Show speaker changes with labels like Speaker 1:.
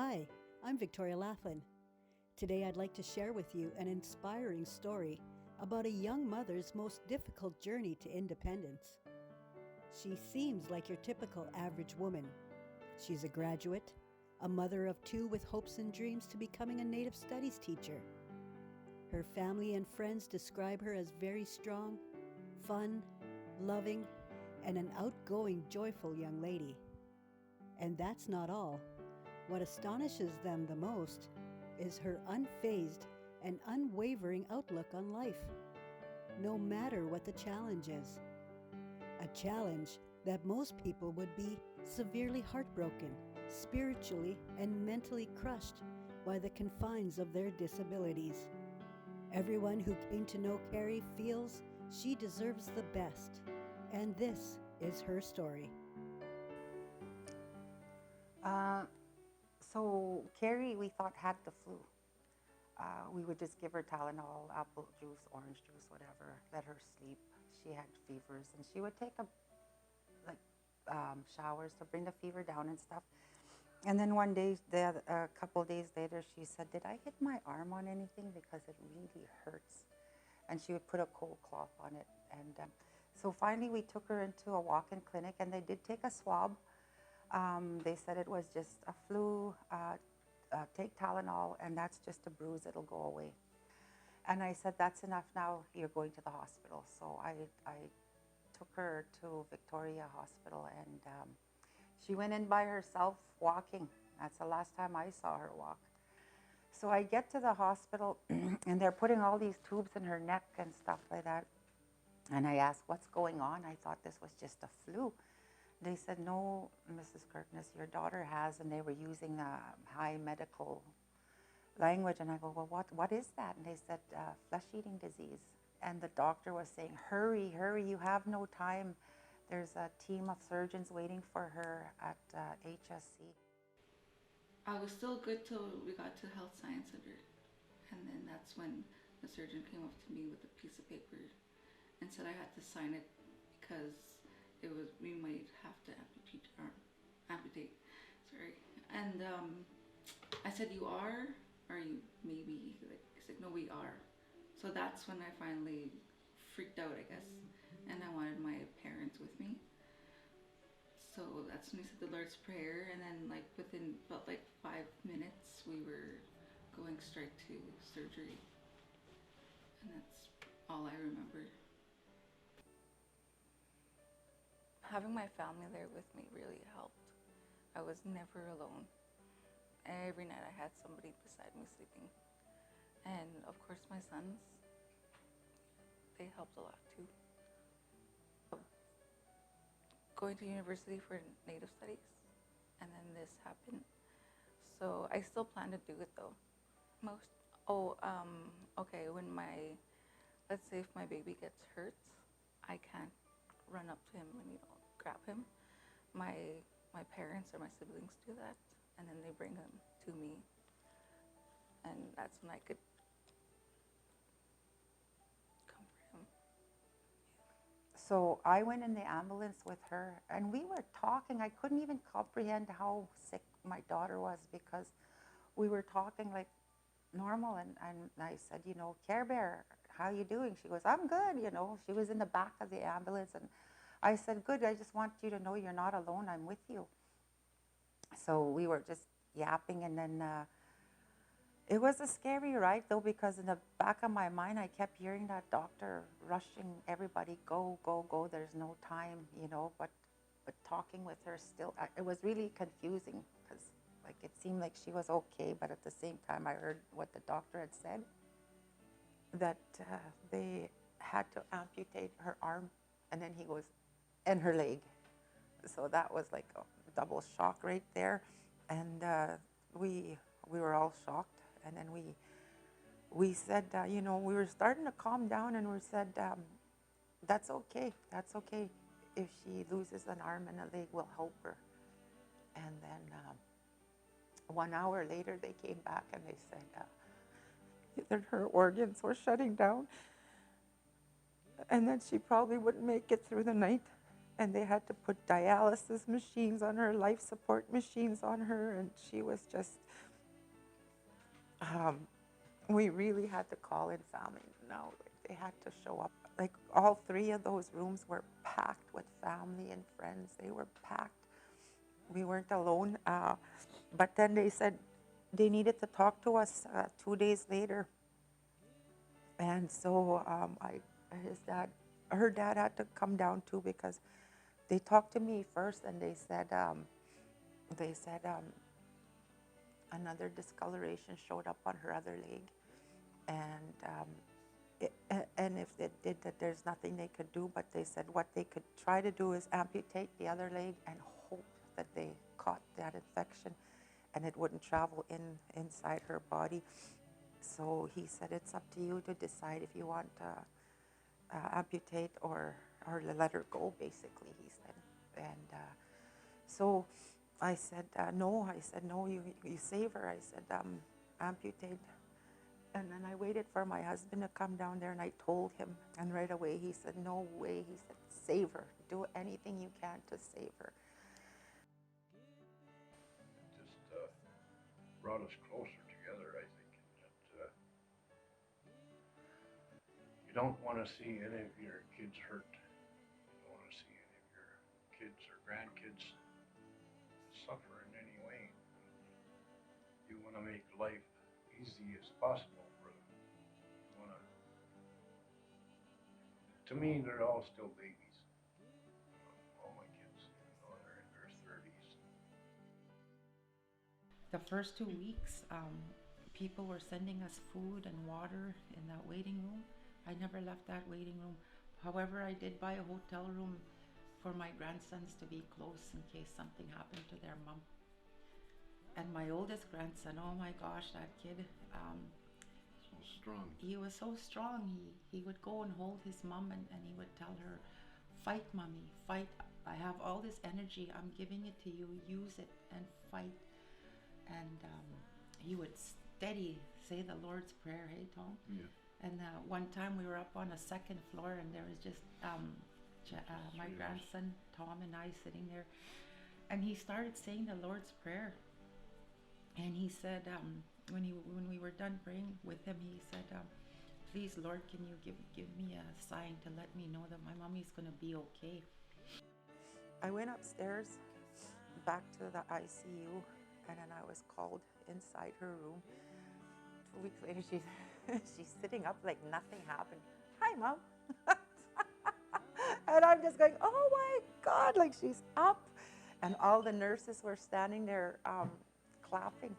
Speaker 1: Hi, I'm Victoria Laughlin. Today I'd like to share with you an inspiring story about a young mother's most difficult journey to independence. She seems like your typical average woman. She's a graduate, a mother of two with hopes and dreams to becoming a Native Studies teacher. Her family and friends describe her as very strong, fun, loving, and an outgoing, joyful young lady. And that's not all. What astonishes them the most is her unfazed and unwavering outlook on life, no matter what the challenge is. A challenge that most people would be severely heartbroken, spiritually and mentally crushed by the confines of their disabilities. Everyone who came to know Cari feels she deserves the best, and this is her story.
Speaker 2: So Cari, we thought, had the flu. We would just give her Tylenol, apple juice, orange juice, whatever, let her sleep. She had fevers, and she would take showers to bring the fever down and stuff. And then one day, a couple of days later, she said, "Did I hit my arm on anything? Because it really hurts." And she would put a cold cloth on it. And so finally, we took her into a walk-in clinic, and they did take a swab. They said it was just a flu, take Tylenol, and that's just a bruise, it'll go away. And I said, "That's enough now, you're going to the hospital." So I took her to Victoria Hospital, and she went in by herself walking. That's the last time I saw her walk. So I get to the hospital, and they're putting all these tubes in her neck and stuff like that. And I asked, "What's going on?" I thought this was just a flu. They said, "No, Mrs. Kirkness, your daughter has," and they were using high medical language. And I go, "Well, what is that?" And they said, "Flesh-eating disease." And the doctor was saying, "Hurry, hurry, you have no time. There's a team of surgeons waiting for her at HSC.
Speaker 3: I was still good till we got to Health Science Center. And then that's when the surgeon came up to me with a piece of paper and said I had to sign it because we might have to amputate. Sorry. And I said, "You are? Or you maybe?" He said, "No, we are." So that's when I finally freaked out, I guess. And I wanted my parents with me. So that's when we said the Lord's Prayer, and then within about 5 minutes we were going straight to surgery. And that's all I remember. Having my family there with me really helped. I was never alone. Every night I had somebody beside me sleeping. And of course my sons, they helped a lot too. Going to university for Native Studies, and then this happened. So I still plan to do it though. Okay, let's say if my baby gets hurt, I can't run up to him and grab him. My parents or my siblings do that, and then they bring him to me, and that's when I could comfort him.
Speaker 2: So I went in the ambulance with her, and we were talking. I couldn't even comprehend how sick my daughter was, because we were talking like normal, and I said, "Care Bear, how you doing?" She goes, "I'm good." She was in the back of the ambulance, and I said, "Good, I just want you to know you're not alone, I'm with you." So we were just yapping, and then it was a scary ride though, because in the back of my mind I kept hearing that doctor rushing everybody, "Go, go, go, there's no time," but talking with her still, it was really confusing, because it seemed like she was okay, but at the same time I heard what the doctor had said, that they had to amputate her arm, and then he goes, "and her leg." So that was like a double shock right there, and we were all shocked. And then we said, we were starting to calm down, and we said, that's okay. If she loses an arm and a leg, we'll help her." And then 1 hour later, they came back and they said that her organs were shutting down, and that she probably wouldn't make it through the night. and they had to put dialysis machines on her, life support machines on her, and she was just, we really had to call in family now. Like, they had to show up. Like, all three of those rooms were packed with family and friends. They were packed. We weren't alone. But then they said they needed to talk to us 2 days later. And so her dad had to come down too, because they talked to me first, and they said another discoloration showed up on her other leg, and if they did that, there's nothing they could do. But they said what they could try to do is amputate the other leg and hope that they caught that infection and it wouldn't travel inside her body. So he said, it's up to you to decide if you want to amputate or let her go, basically, he said. And so I said, no. I said, no, you save her. I said, amputate. And then I waited for my husband to come down there, and I told him. And right away he said, no way. He said, save her. Do anything you can to save her.
Speaker 4: Just brought us closer together, I think. That you don't want to see any of your kids hurt. You don't want to see any of your kids or grandkids suffer in any way. You want to make life easy as possible for them. You want to. To me, they're all still babies. All my kids, they're in their 30s.
Speaker 5: The first 2 weeks, people were sending us food and water in that waiting room. I never left that waiting room. However, I did buy a hotel room for my grandsons to be close in case something happened to their mom. And my oldest grandson, oh my gosh, that kid,
Speaker 4: So strong.
Speaker 5: he was so strong. He would go and hold his mom, and he would tell her, fight, mommy, fight. I have all this energy. I'm giving it to you. Use it and fight. And he would steady say the Lord's Prayer, hey, Tom?
Speaker 4: Yeah.
Speaker 5: And one time we were up on a second floor, and there was just my grandson, Tom, and I sitting there. And he started saying the Lord's Prayer. And he said, when we were done praying with him, he said, please, Lord, can you give me a sign to let me know that my mommy's going to be okay?
Speaker 2: I went upstairs back to the ICU, and then I was called inside her room. 2 weeks later, she's sitting up like nothing happened. Hi, Mom. And I'm just going, oh my God, like she's up. And all the nurses were standing there clapping.